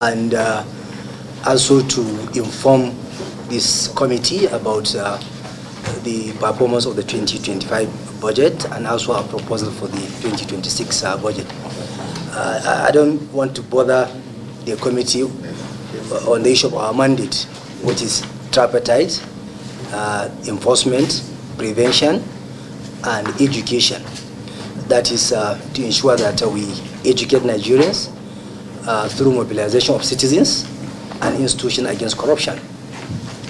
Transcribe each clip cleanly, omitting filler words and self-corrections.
and also to inform this committee about the performance of the 2025 budget and also our proposal for the 2026 budget. I don't want to bother the committee on the issue of our mandate, which is tripartite, enforcement, prevention, and education. That is to ensure that we educate Nigerians through mobilization of citizens and institutions against corruption.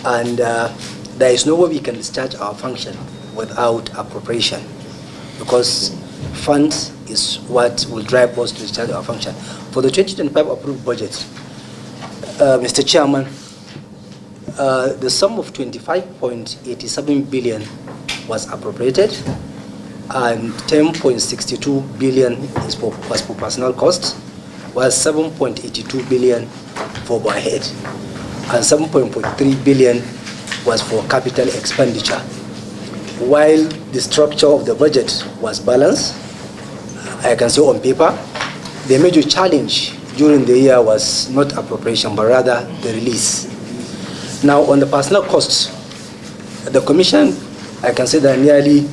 And there is no way we can discharge our function without appropriation, because funds is what will drive us to discharge our function. For the 2025 approved budget, Mr. Chairman, the sum of 25.87 billion was appropriated, and 10.62 billion was for personnel costs, while 7.82 billion for overhead, and 7.43 billion was for capital expenditure. While the structure of the budget was balanced, I can say on paper, the major challenge during the year was not appropriation, but rather the release. Now, on the personnel costs, the Commission, I can say that nearly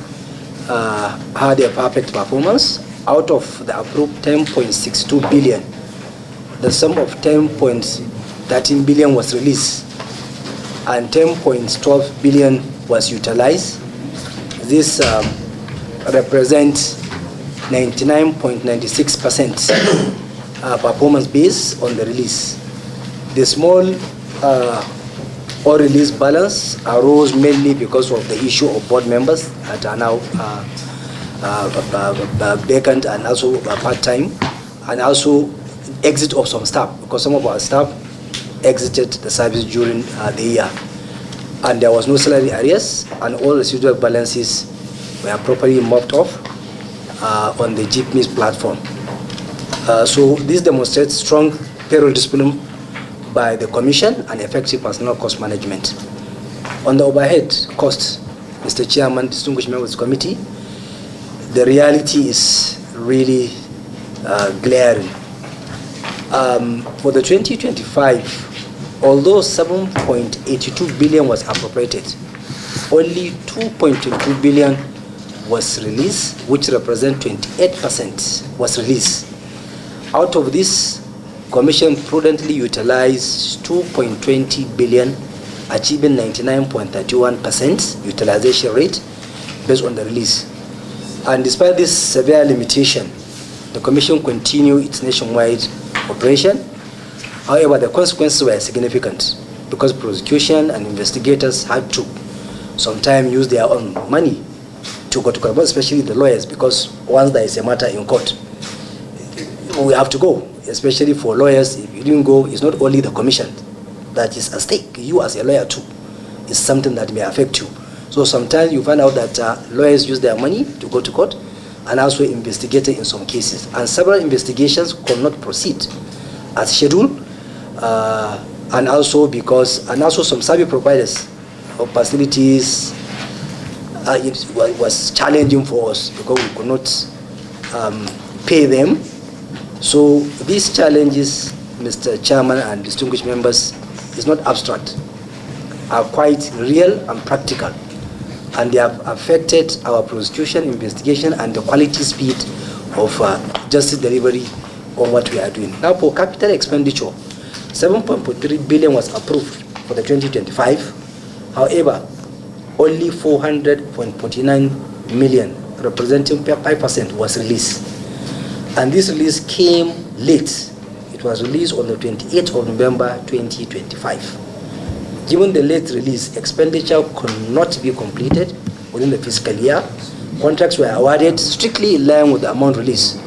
had a perfect performance. Out of the approved 10.62 billion, the sum of 10.13 billion was released, and 10.12 billion was utilized. This represents 99.96% performance based on the release. The small unreleased balance arose mainly because of the issue of board members that are now vacant and also part-time, and also exit of some staff, because some of our staff exited the service during the year, and there was no salary arrears, and all residual balances were properly mopped off on the GPMIS platform. So this demonstrates strong payroll discipline by the Commission and effective personnel cost management. On the overhead costs, Mr. Chairman, distinguished members of the committee, the reality is really glaring. For the 2025, although 7.82 billion was appropriated, only 2.22 billion was released, which represents 28% was released. Out of this, Commission prudently utilized 2.20 billion, achieving 99.31% utilization rate based on the release. And despite this severe limitation, the Commission continued its nationwide operation. However, the consequences were significant, because prosecution and investigators had to sometimes use their own money to go to court, especially the lawyers, because once there is a matter in court, we have to go. Especially for lawyers, if you didn't go, it's not only the Commission that is at stake. You as a lawyer too, it's something that may affect you. So sometimes you find out that lawyers use their money to go to court, and also investigated in some cases. And several investigations could not proceed as scheduled, and also some service providers of facilities, it was challenging for us because we could not pay them. So these challenges, Mr. Chairman and distinguished members, is not abstract, are quite real and practical, and they have affected our prosecution, investigation, and the quality speed of justice delivery on what we are doing. Now, for capital expenditure, 7.43 billion was approved for the 2025. However, only 400.49 million, representing 5%, was released. And this release came late. It was released on the 28th of November 2025. Given the late release, expenditure could not be completed within the fiscal year. Contracts were awarded strictly in line with the amount released.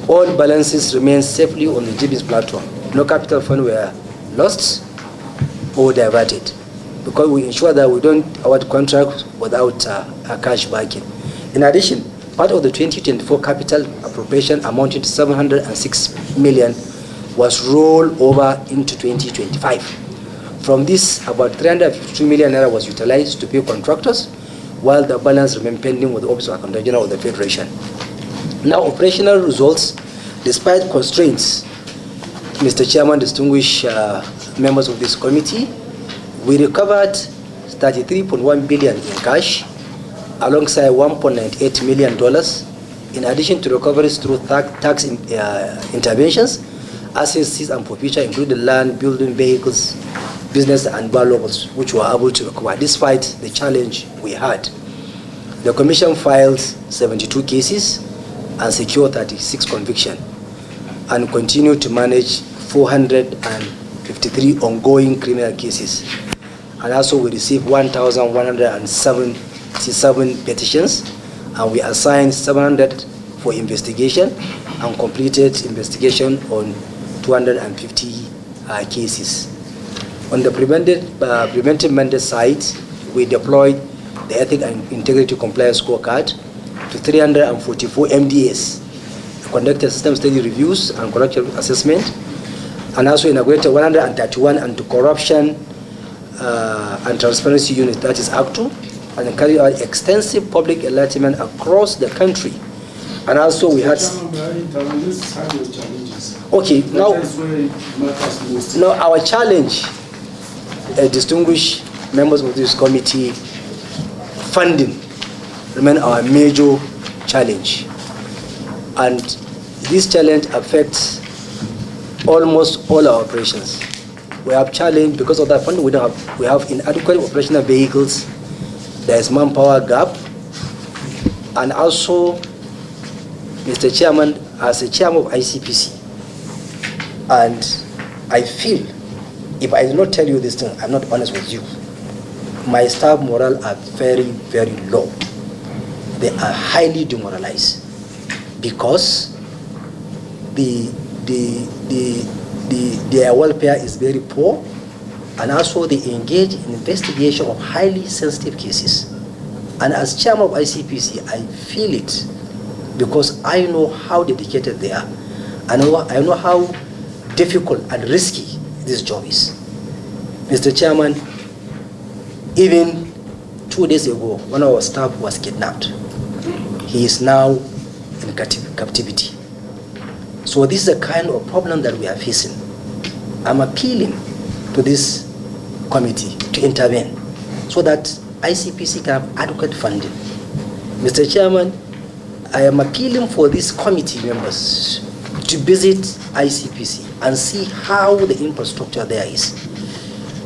All balances remain safely on the GPMIS platform. No capital fund were lost or diverted, because we ensure that we don't award contracts without a cash backing. In addition, part of the 2024 capital appropriation amounting to 706 million was rolled over into 2025. From this, about 352 million naira was utilized to pay contractors, while the balance remained pending with the Office of Accountant General of the Federation. Now, operational results, despite constraints, Mr. Chairman, distinguished members of this committee, we recovered 33.1 billion in cash, alongside $1.98 million, in addition to recoveries through tax interventions, assets seized and forfeiture, including land, building, vehicles, business, and valuables, which were able to recover despite the challenge we had. The Commission filed 72 cases and secured 36 convictions, and continued to manage 453 ongoing criminal cases. And also we received 1,177 petitions, and we assigned 700 for investigation and completed investigation on 250 cases. On the preventive mandate side, we deployed the Ethic and Integrity Compliance Scorecard to 344 MDAs, conducted system study reviews and corrective assessment, and also inaugurated 131 anti-corruption and transparency unit, that is ACTU, and carried out extensive public enlightenment across the country. And also we had... Okay, now our challenge, distinguished members of this committee, funding remain our major challenge. And this challenge affects almost all our operations. We have challenge because of that funding. We have inadequate operational vehicles. There is manpower gap, and also, Mr. Chairman, as a chairman of ICPC, and I feel if I do not tell you this thing, I'm not honest with you. My staff morale are very, very low. They are highly demoralized because their welfare is very poor, and also they engage in investigation of highly sensitive cases. And as chairman of ICPC, I feel it because I know how dedicated they are. I know how difficult and risky this job is. Mr. Chairman, even 2 days ago, one of our staff was kidnapped. He is now in captivity. So this is a kind of problem that we are facing. I'm appealing to this committee to intervene so that ICPC can have adequate funding. Mr. Chairman, I am appealing for these committee members to visit ICPC and see how the infrastructure there is,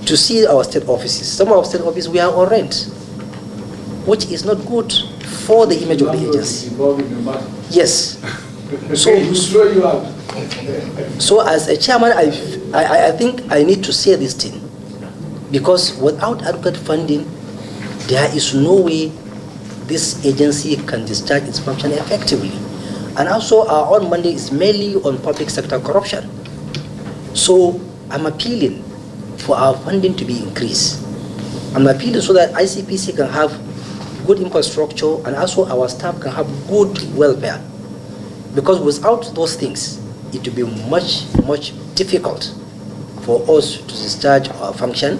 to see our state offices. Some of our state offices, we are on rent, which is not good for the image of the agency. Yes. So as a chairman, I think I need to say this thing, because without adequate funding, there is no way this agency can discharge its function effectively. And also our own mandate is mainly on public sector corruption. So I'm appealing for our funding to be increased. I'm appealing so that ICPC can have good infrastructure and also our staff can have good welfare. Because without those things, it will be much, much difficult for us to discharge our function.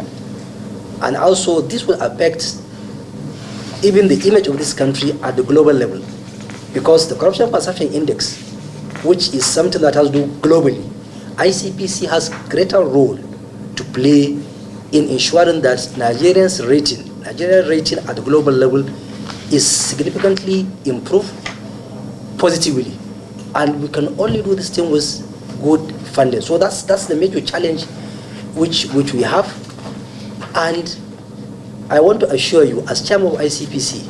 And also this will affect even the image of this country at the global level. Because the Corruption Perception Index, which is something that has to do globally, ICPC has greater role to play in ensuring that Nigerian rating at the global level is significantly improved positively. And we can only do this thing with good funding. So that's the major challenge which we have. And I want to assure you, as chairman of ICPC,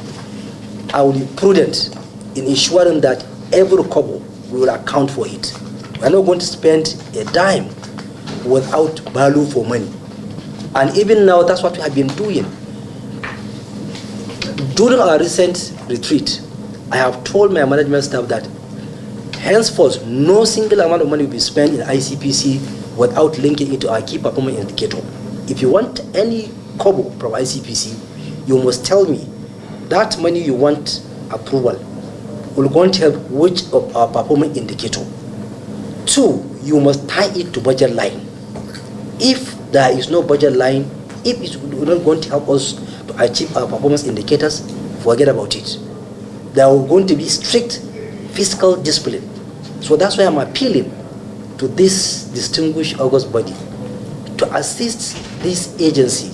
I will be prudent in ensuring that every kobo we will account for it. We are not going to spend a dime without value for money. And even now, that's what we have been doing. During our recent retreat, I have told my management staff that henceforth, no single amount of money will be spent in ICPC without linking it to our key performance indicator. If you want any kobo from ICPC, you must tell me that money you want approval will going to help which of our performance indicator. 2, you must tie it to budget line. If there is no budget line, if it's not going to help us to achieve our performance indicators, forget about it. There are going to be strict fiscal discipline. So that's why I'm appealing to this distinguished august body to assist this agency,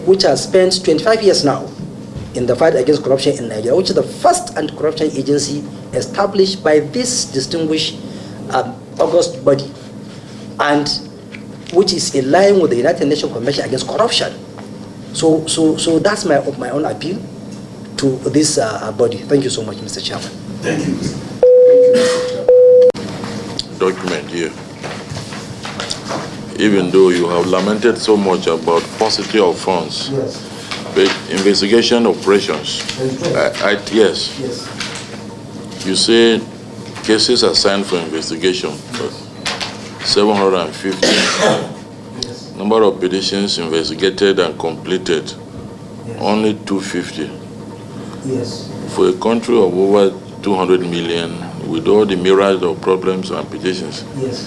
which has spent 25 years now in the fight against corruption in Nigeria, which is the first anti-corruption agency established by this distinguished august body, and which is in line with the United Nations Convention Against Corruption. So that's my own appeal to this body. Thank you so much, Mr. Chairman. Thank you. Document here. Even though you have lamented so much about paucity of funds, Yes. but investigation operations, yes. Yes. You say cases assigned for investigation, but 750. Yes. Number of petitions investigated and completed, Yes. only 250. Yes. For a country of over 200 million, with all the myriad of problems and petitions, Yes.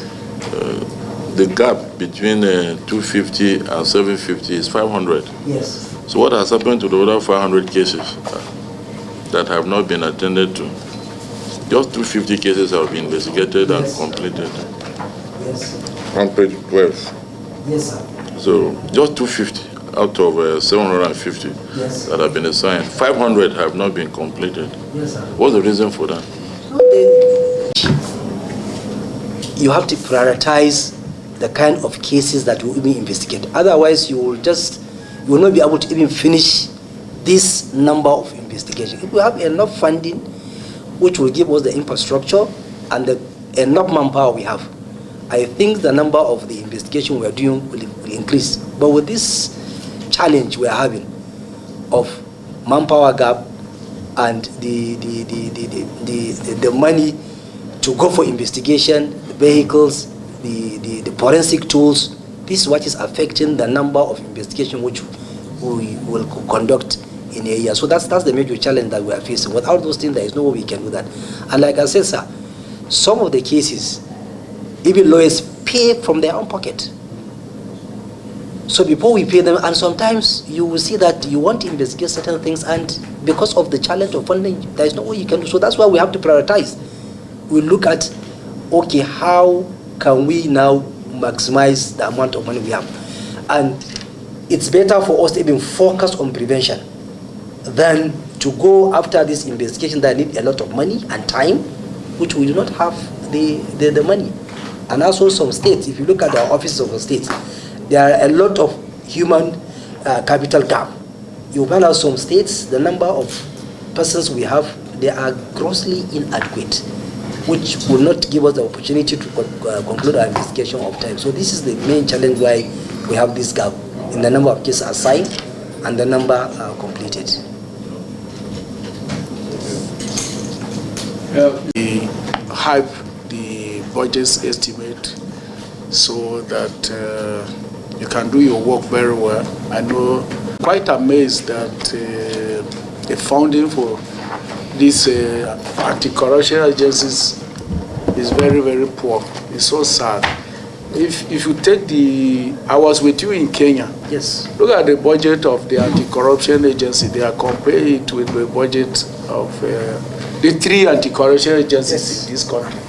the gap between 250 and 750 is 500. Yes. So what has happened to the other 500 cases that have not been attended to? Just 250 cases have been investigated and Yes. completed. Yes. On page 12. Yes, sir. So just 250 out of 750 Yes. that have been assigned. 500 have not been completed. Yes, sir. What's the reason for that? You have to prioritize the kind of cases that you even investigate. Otherwise, you will not be able to even finish this number of investigations. If we have enough funding, which will give us the infrastructure and the enough manpower we have, I think the number of the investigation we are doing will increase. But with this challenge we are having of manpower gap and the money to go for investigation, the vehicles, the forensic tools, this is what is affecting the number of investigation which we will conduct in a year. So that's the major challenge that we are facing. Without those things, there is no way we can do that. And like I said, sir, some of the cases, even lawyers pay from their own pocket. So before we pay them, and sometimes you will see that you want to investigate certain things, and because of the challenge of funding, there is no way you can do. So that's why we have to prioritize. We look at, okay, how can we now maximize the amount of money we have? And it's better for us to even focus on prevention than to go after this investigation that need a lot of money and time, which we do not have the money. And also some states, if you look at the offices of the states, there are a lot of human capital gap. You find out some states, the number of persons we have, they are grossly inadequate, which will not give us the opportunity to conclude our investigation of time. So this is the main challenge why we have this gap in the number of cases assigned and the number completed. We hype the budget's estimate so that you can do your work very well. I know, quite amazed that the funding for these anti-corruption agencies is very, very poor. It's so sad. If you take I was with you in Kenya. Yes. Look at the budget of the anti-corruption agency. They are comparing it with the budget of the 3 anti-corruption agencies Yes. in this country.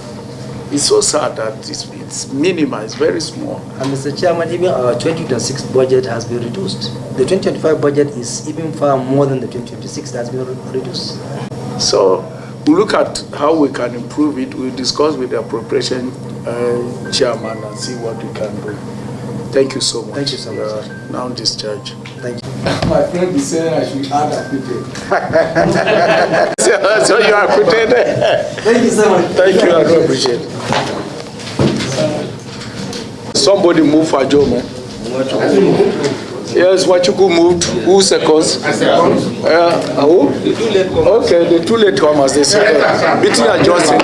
It's so sad that it's minimal, it's very small. And Mr. Chairman, even our 2026 budget has been reduced. The 2025 budget is even far more than the 2026 that has been reduced. So we look at how we can improve it. We'll discuss with the appropriation chairman and see what we can do. Thank you so much. Thank you so much. Now discharge. Thank you. My friend is saying I should add acquitted. So you are acquitted. Thank you so much. Thank you, I do appreciate it. Somebody move for Joe, man. Yes, Wachuku moved. Who seconds? Who? Okay, the 2 late comers, they second. Between adjusting.